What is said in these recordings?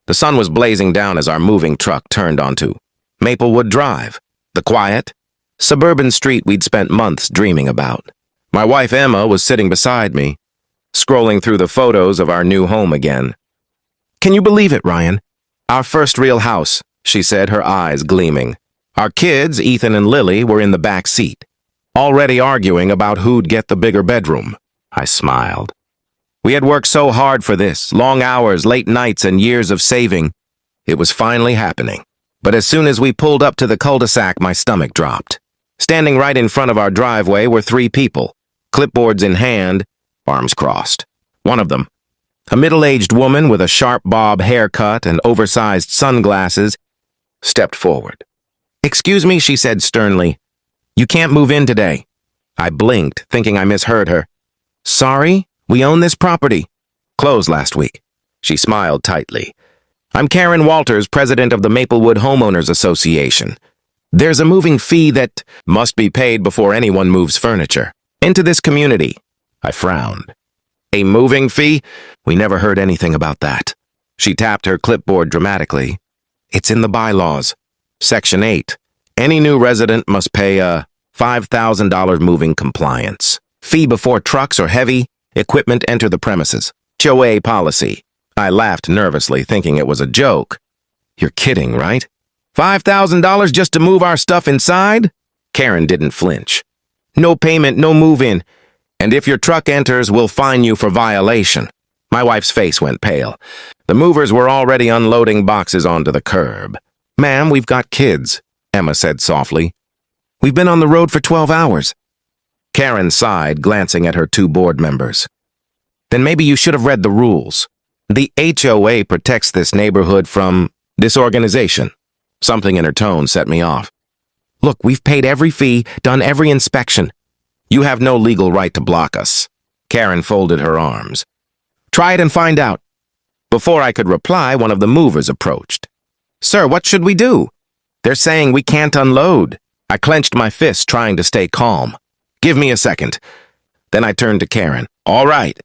The sun was blazing down as our moving truck turned onto Maplewood Drive, the quiet, suburban street we'd spent months dreaming about. My wife Emma was sitting beside me, scrolling through the photos of our new home again. "Can you believe it, Ryan? Our first real house," she said, her eyes gleaming. Our kids, Ethan and Lily, were in the back seat, already arguing about who'd get the bigger bedroom. I smiled. We had worked so hard for this, long hours, late nights, and years of saving. It was finally happening. But as soon as we pulled up to the cul-de-sac, my stomach dropped. Standing right in front of our driveway were three people, clipboards in hand, arms crossed. One of them, a middle-aged woman with a sharp bob haircut and oversized sunglasses, stepped forward. "Excuse me," she said sternly. "You can't move in today." I blinked, thinking I misheard her. "Sorry, we own this property. Closed last week." She smiled tightly. "I'm Karen Walters, president of the Maplewood Homeowners Association. There's a moving fee that must be paid before anyone moves furniture into this community." I frowned. "A moving fee? We never heard anything about that." She tapped her clipboard dramatically. "It's in the bylaws. Section 8. Any new resident must pay a $5,000 moving compliance fee before trucks or heavy equipment enter the premises. HOA policy." I laughed nervously, thinking it was a joke. "You're kidding, right? $5,000 just to move our stuff inside?" Karen didn't flinch. "No payment, no move-in. And if your truck enters, we'll fine you for violation." My wife's face went pale. The movers were already unloading boxes onto the curb. "Ma'am, we've got kids," Emma said softly. "We've been on the road for 12 hours. Karen sighed, glancing at her two board members. "Then maybe you should have read the rules. The HOA protects this neighborhood from disorganization." Something in her tone set me off. "Look, we've paid every fee, done every inspection. You have no legal right to block us." Karen folded her arms. "Try it and find out." Before I could reply, one of the movers approached. "Sir, what should we do?" "They're saying we can't unload." I clenched my fist, trying to stay calm. "Give me a second." Then I turned to Karen. "All right.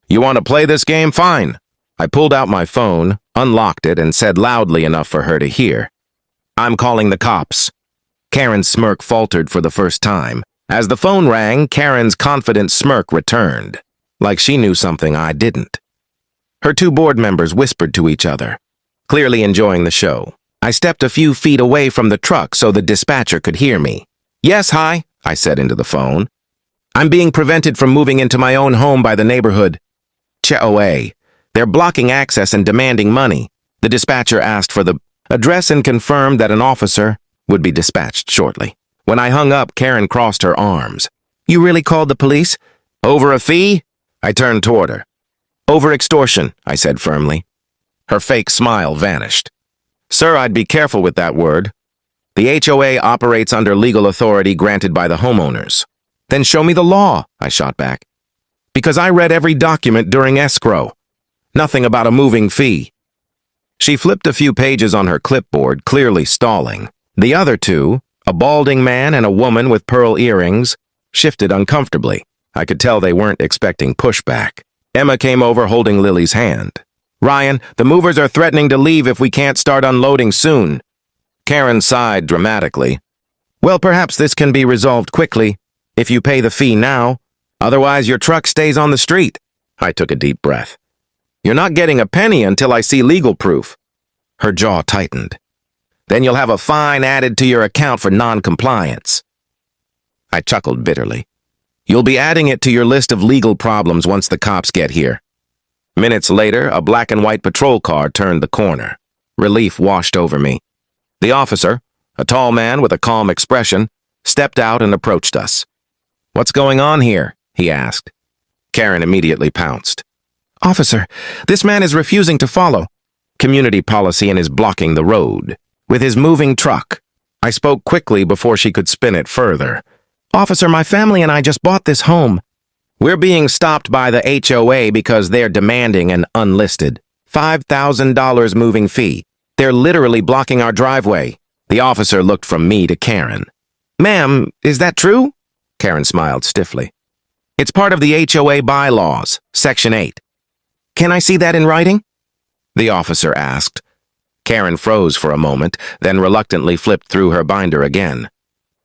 You want to play this game? Fine." I pulled out my phone, unlocked it, and said loudly enough for her to hear, "I'm calling the cops." Karen's smirk faltered for the first time. As the phone rang, Karen's confident smirk returned, like she knew something I didn't. Her two board members whispered to each other, clearly enjoying the show. I stepped a few feet away from the truck so the dispatcher could hear me. "Yes, hi," I said into the phone. "I'm being prevented from moving into my own home by the neighborhood HOA. They're blocking access and demanding money." The dispatcher asked for the address and confirmed that an officer would be dispatched shortly. When I hung up, Karen crossed her arms. "You really called the police?" "Over a fee?" I turned toward her. "Over extortion," I said firmly. Her fake smile vanished. "Sir, I'd be careful with that word. The HOA operates under legal authority granted by the homeowners." "Then show me the law," I shot back. "Because I read every document during escrow. Nothing about a moving fee." She flipped a few pages on her clipboard, clearly stalling. The other two, a balding man and a woman with pearl earrings, shifted uncomfortably. I could tell they weren't expecting pushback. Emma came over holding Lily's hand. "Ryan, the movers are threatening to leave if we can't start unloading soon." Karen sighed dramatically. "Well, perhaps this can be resolved quickly, if you pay the fee now. Otherwise, your truck stays on the street." I took a deep breath. "You're not getting a penny until I see legal proof." Her jaw tightened. "Then you'll have a fine added to your account for non-compliance." I chuckled bitterly. "You'll be adding it to your list of legal problems once the cops get here." Minutes later, a black and white patrol car turned the corner. Relief washed over me. The officer, a tall man with a calm expression, stepped out and approached us. "What's going on here?" he asked. Karen immediately pounced. "Officer, this man is refusing to follow community policy and is blocking the road with his moving truck." I spoke quickly before she could spin it further. "Officer, my family and I just bought this home. We're being stopped by the HOA because they're demanding an unlisted $5,000 moving fee. They're literally blocking our driveway." The officer looked from me to Karen. "Ma'am, is that true?" Karen smiled stiffly. "It's part of the HOA bylaws, Section 8. Can I see that in writing?" the officer asked. Karen froze for a moment, then reluctantly flipped through her binder again.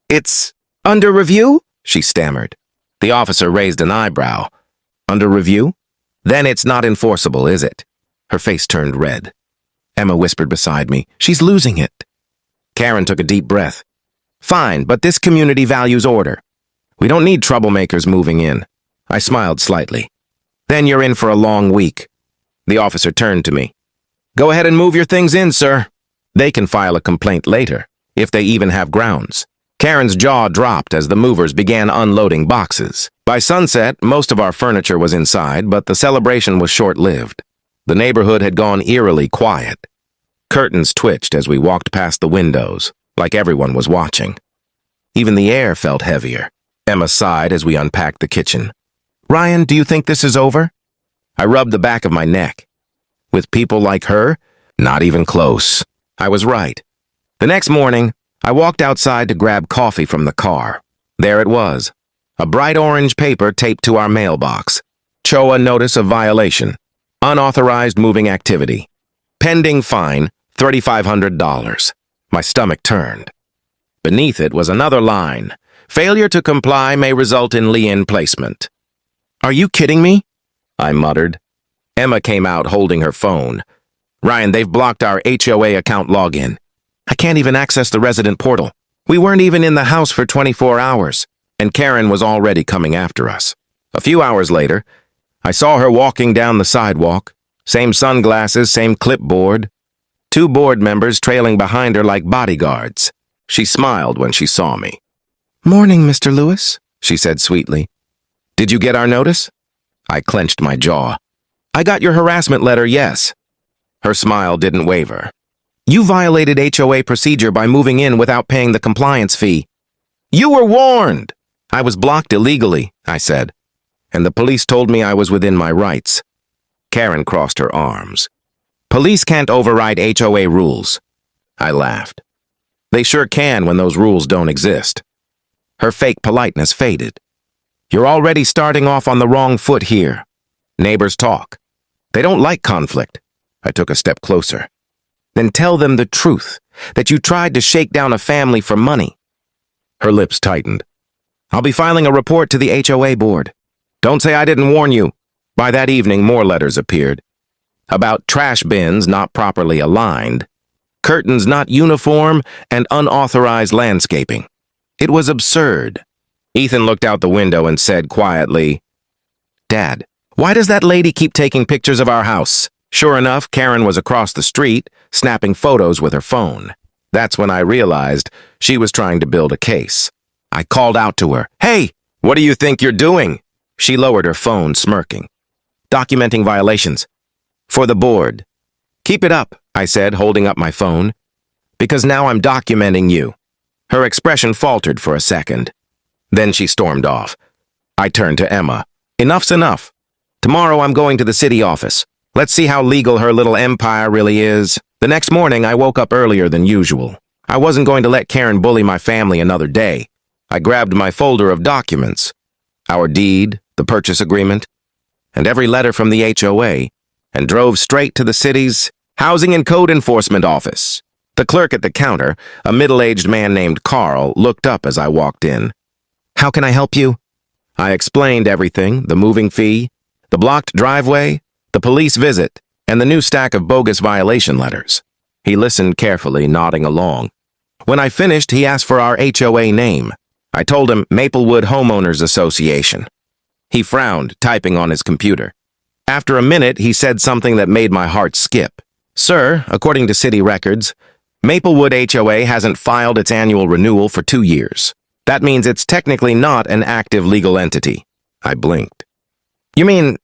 It's under review? She stammered. The officer raised an eyebrow. Under review? Then it's not enforceable, is it? Her face turned red. Emma whispered beside me, She's losing it. Karen took a deep breath. Fine, but this community values order. We don't need troublemakers moving in. I smiled slightly. Then you're in for a long week. The officer turned to me. Go ahead and move your things in, sir. They can file a complaint later, if they even have grounds. Karen's jaw dropped as the movers began unloading boxes. By sunset, most of our furniture was inside, but the celebration was short-lived. The neighborhood had gone eerily quiet. Curtains twitched as we walked past the windows, like everyone was watching. Even the air felt heavier. Emma sighed as we unpacked the kitchen. Ryan, do you think this is over? I rubbed the back of my neck. With people like her, not even close. I was right. The next morning, I walked outside to grab coffee from the car. There it was, a bright orange paper taped to our mailbox. HOA notice of violation. Unauthorized moving activity. Pending fine, $3,500. My stomach turned. Beneath it was another line. Failure to comply may result in lien placement. Are you kidding me? I muttered. Emma came out holding her phone. Ryan, they've blocked our HOA account login. I can't even access the resident portal. We weren't even in the house for 24 hours, and Karen was already coming after us. A few hours later, I saw her walking down the sidewalk. Same sunglasses, same clipboard. 2 board members trailing behind her like bodyguards. She smiled when she saw me. Morning, Mr. Lewis, she said sweetly. Did you get our notice? I clenched my jaw. I got your harassment letter, yes. Her smile didn't waver. You violated HOA procedure by moving in without paying the compliance fee. You were warned. I was blocked illegally, I said, and the police told me I was within my rights. Karen crossed her arms. Police can't override HOA rules. I laughed. They sure can when those rules don't exist. Her fake politeness faded. You're already starting off on the wrong foot here. Neighbors talk. They don't like conflict. I took a step closer. Then tell them the truth, that you tried to shake down a family for money. Her lips tightened. I'll be filing a report to the HOA board. Don't say I didn't warn you. By that evening, more letters appeared. About trash bins not properly aligned, curtains not uniform, and unauthorized landscaping. It was absurd. Ethan looked out the window and said quietly, Dad, why does that lady keep taking pictures of our house? Sure enough, Karen was across the street, snapping photos with her phone. That's when I realized she was trying to build a case. I called out to her, Hey, what do you think you're doing? She lowered her phone, smirking. Documenting violations. For the board. Keep it up, I said, holding up my phone. Because now I'm documenting you. Her expression faltered for a second. Then she stormed off. I turned to Emma. Enough's enough. Tomorrow I'm going to the city office. Let's see how legal her little empire really is. The next morning, I woke up earlier than usual. I wasn't going to let Karen bully my family another day. I grabbed my folder of documents. Our deed, the purchase agreement, and every letter from the HOA, and drove straight to the city's Housing and Code Enforcement Office. The clerk at the counter, a middle-aged man named Carl, looked up as I walked in. How can I help you? I explained everything, the moving fee, the blocked driveway, the police visit, and the new stack of bogus violation letters. He listened carefully, nodding along. When I finished, he asked for our HOA name. I told him Maplewood Homeowners Association. He frowned, typing on his computer. After a minute, he said something that made my heart skip. Sir, according to city records, Maplewood HOA hasn't filed its annual renewal for 2 years. That means it's technically not an active legal entity. I blinked. You mean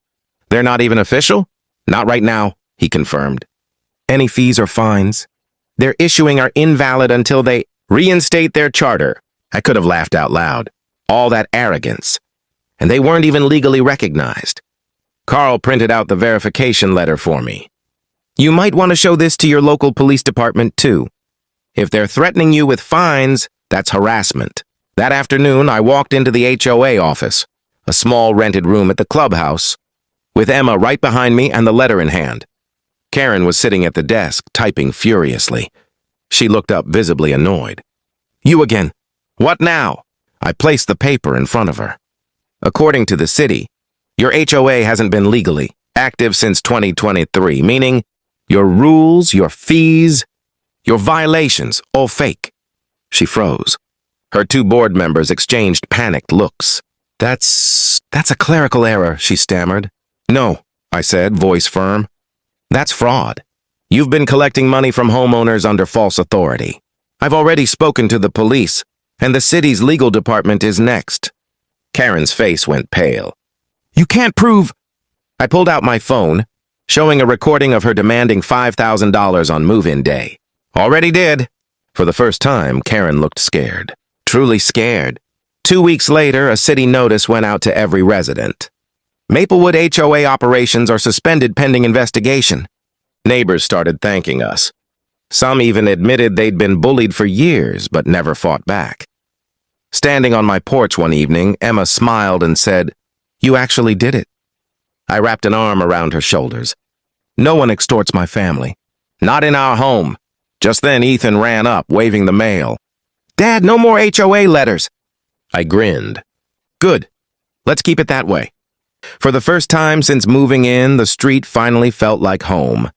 they're not even official? Not right now, he confirmed. Any fees or fines they're issuing are invalid until they reinstate their charter. I could have laughed out loud. All that arrogance. And they weren't even legally recognized. Carl printed out the verification letter for me. You might want to show this to your local police department, too. If they're threatening you with fines, that's harassment. That afternoon, I walked into the HOA office, a small rented room at the clubhouse, with Emma right behind me and the letter in hand. Karen was sitting at the desk, typing furiously. She looked up, visibly annoyed. You again. What now? I placed the paper in front of her. According to the city, your HOA hasn't been legally active since 2023, meaning your rules, your fees, your violations, all fake. She froze. Her two board members exchanged panicked looks. That's a clerical error, she stammered. No, I said, voice firm. That's fraud. You've been collecting money from homeowners under false authority. I've already spoken to the police, and the city's legal department is next. Karen's face went pale. You can't prove... I pulled out my phone, showing a recording of her demanding $5,000 on move-in day. Already did. For the first time, Karen looked scared. Truly scared. 2 weeks later, a city notice went out to every resident. Maplewood HOA operations are suspended pending investigation. Neighbors started thanking us. Some even admitted they'd been bullied for years, but never fought back. Standing on my porch one evening, Emma smiled and said, You actually did it. I wrapped an arm around her shoulders. No one extorts my family. Not in our home. Just then Ethan ran up, waving the mail. Dad, no more HOA letters. I grinned. Good. Let's keep it that way. For the first time since moving in, the street finally felt like home.